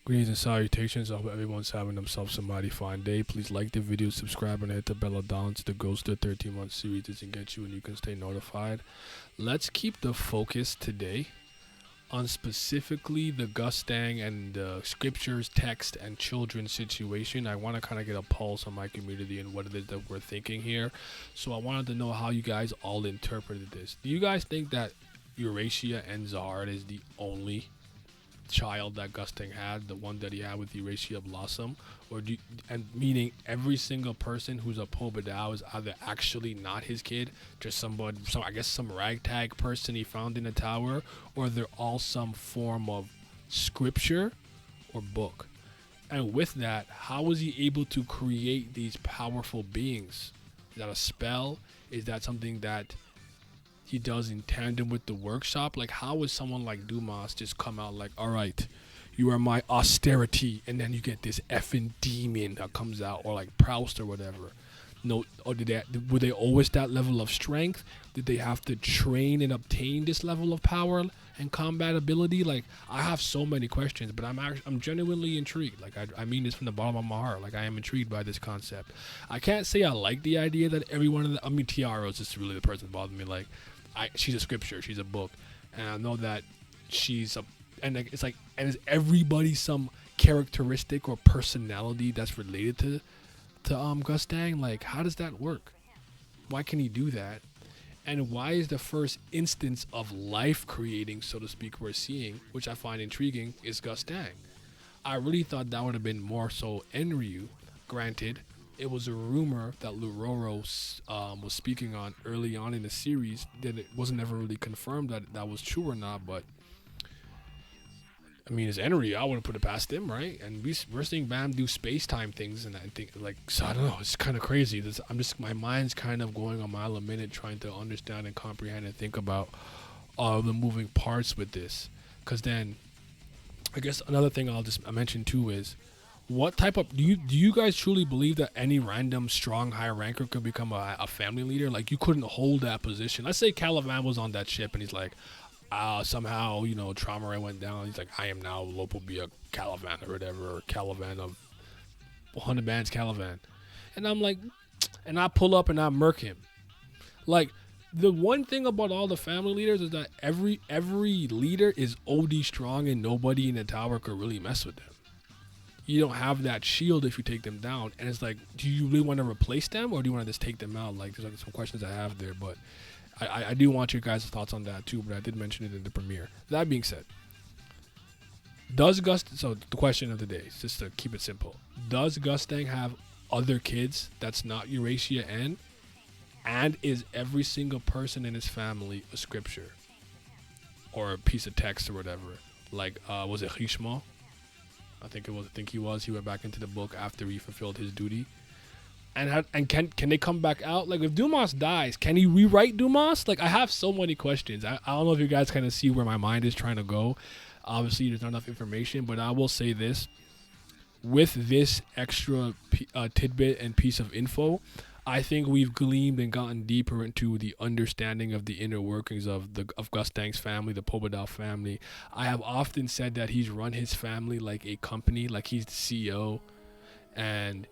Greetings and salutations. I hope everyone's having themselves a mighty fine day. Please like the video, subscribe, and hit the bell down to the Ghost of 13-month series to get you and you can stay notified. Let's keep the focus today on specifically the Gustang and the scriptures, text, and children situation. I want to kind of get a pulse on my community and what it is that we're thinking here. So I wanted to know how you guys all interpreted this. Do you guys think that Eurasia and Zahard is the only child that Gustang had, the one that he had with Eurasia Blossom, or and meaning every single person who's a Pobadao is either actually not his kid, just somebody, some ragtag person he found in a tower, or they're all some form of scripture or book. And with that, how was he able to create these powerful beings? Is that a spell? Is that something that he does in tandem with the workshop? Like, how would someone like Dumas just come out like, all right, you are my austerity, and then you get this effing demon that comes out, or like Proust or whatever? No, or were they always that level of strength? Did they have to train and obtain this level of power and combat ability? Like, I have so many questions, but I'm genuinely intrigued. Like, I mean this from the bottom of my heart. Like, I am intrigued by this concept. I can't say I like the idea that everyone in the, TiARA is just really the person that bothered me. Like, she's a scripture, she's a book, and I know that she's a, and it's like, and is everybody some characteristic or personality that's related to Gustang? Like, how does that work? Why can he do that? And why is the first instance of life creating, so to speak, we're seeing, which I find intriguing, is Gustang? I really thought that would have been more so Enryu. Granted, it was a rumor that Luroro was speaking on early on in the series. That it wasn't ever really confirmed that that was true or not. But I mean, as Enryu, I wouldn't put it past him, right? And we're seeing Bam do space time things, and I think, like, so I don't know. It's kind of crazy. My mind's kind of going a mile a minute trying to understand and comprehend and think about all the moving parts with this. Because then, I guess another thing I mention too is, what type of do you guys truly believe that any random strong high ranker could become a family leader? Like, you couldn't hold that position. Let's say Calivan was on that ship and he's like, somehow, Traumaray went down. He's like, I am now Lopobia Calivan or whatever, or Calivan of 100 bands Calivan. And I'm like, and I pull up and I murk him. Like, the one thing about all the family leaders is that every leader is OD strong and nobody in the tower could really mess with them. You don't have that shield if you take them down. And it's like, do you really want to replace them, or do you want to just take them out? Like, there's like some questions I have there, but I do want your guys' thoughts on that too, but I did mention it in the premiere. That being said, so the question of the day, just to keep it simple, does Gustang have other kids that's not Eurasia and is every single person in his family a scripture or a piece of text or whatever? Like, was it Hishma? I think he was. He went back into the book after he fulfilled his duty. And can they come back out? Like, if Dumas dies, can he rewrite Dumas? Like, I have so many questions. I don't know if you guys kind of see where my mind is trying to go. Obviously, there's not enough information, but I will say this. With this extra tidbit and piece of info, I think we've gleamed and gotten deeper into the understanding of the inner workings of Gustang's family, the Pobadao family. I have often said that he's run his family like a company, like he's the CEO, and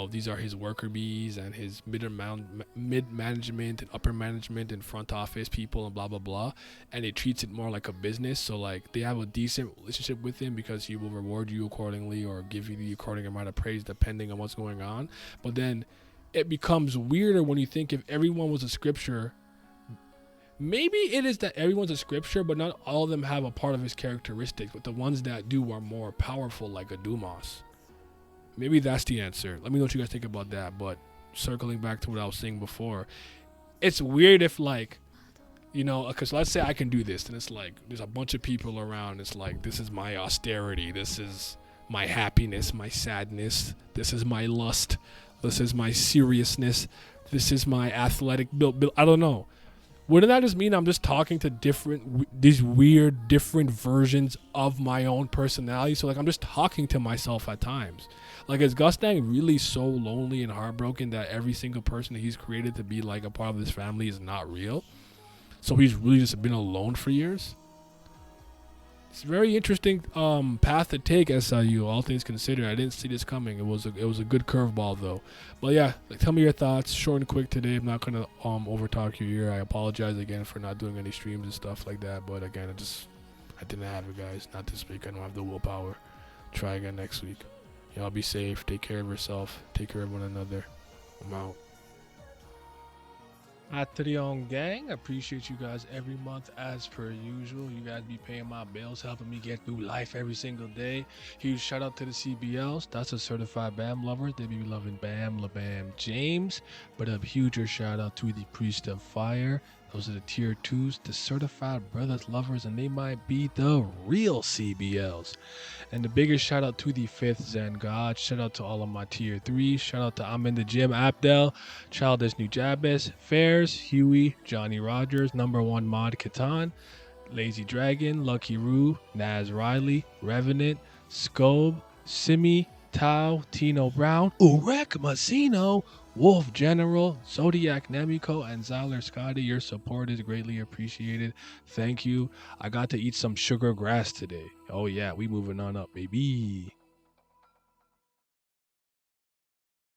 these are his worker bees and his mid management and upper management and front office people and blah blah blah, and it treats it more like a business. So, like, they have a decent relationship with him because he will reward you accordingly or give you the according amount of praise depending on what's going on. But then it becomes weirder when you think if everyone was a scripture. Maybe it is that everyone's a scripture, but not all of them have a part of his characteristics. But the ones that do are more powerful, like a Dumas. Maybe that's the answer. Let me know what you guys think about that. But circling back to what I was saying before, it's weird if, like, because let's say I can do this, and it's like there's a bunch of people around. It's like, this is my austerity. This is my happiness, my sadness. This is my lust. This is my seriousness. This is my athletic build. I don't know. Wouldn't that just mean I'm just talking to these weird, different versions of my own personality? So, like, I'm just talking to myself at times. Like, is Gustang really so lonely and heartbroken that every single person that he's created to be, like, a part of his family is not real? So he's really just been alone for years? It's a very interesting path to take, SIU. All things considered, I didn't see this coming. It was a good curveball though. But yeah, tell me your thoughts. Short and quick today. I'm not gonna overtalk your ear. I apologize again for not doing any streams and stuff like that. But again, I didn't have it, guys. Not this week. I don't have the willpower. Try again next week. Y'all be safe. Take care of yourself. Take care of one another. I'm out. Patreon gang, appreciate you guys every month as per usual. You guys be paying my bills, helping me get through life every single day. Huge shout out to the CBLs. That's a certified BAM lovers. They be loving Bam LaBam James. But a huger shout out to the Priest of Fire. Those are the tier 2s, the certified brothers lovers, and they might be the real CBLs. And the biggest shout out to the 5th Zen God. Shout out to all of my tier 3s. Shout out to I'm in the Gym, Abdel, Childish New Jabez, Fairs, Huey, Johnny Rogers, Number 1 Mod Catan, Lazy Dragon, Lucky Roo, Naz Riley, Revenant, Scobe, Simi, Tao, Tino Brown, Urek Masino, Wolf General, Zodiac Nemiko, and Zyler Scotty. Your support is greatly appreciated. Thank you. I got to eat some sugar grass today. Oh yeah, we moving on up, baby.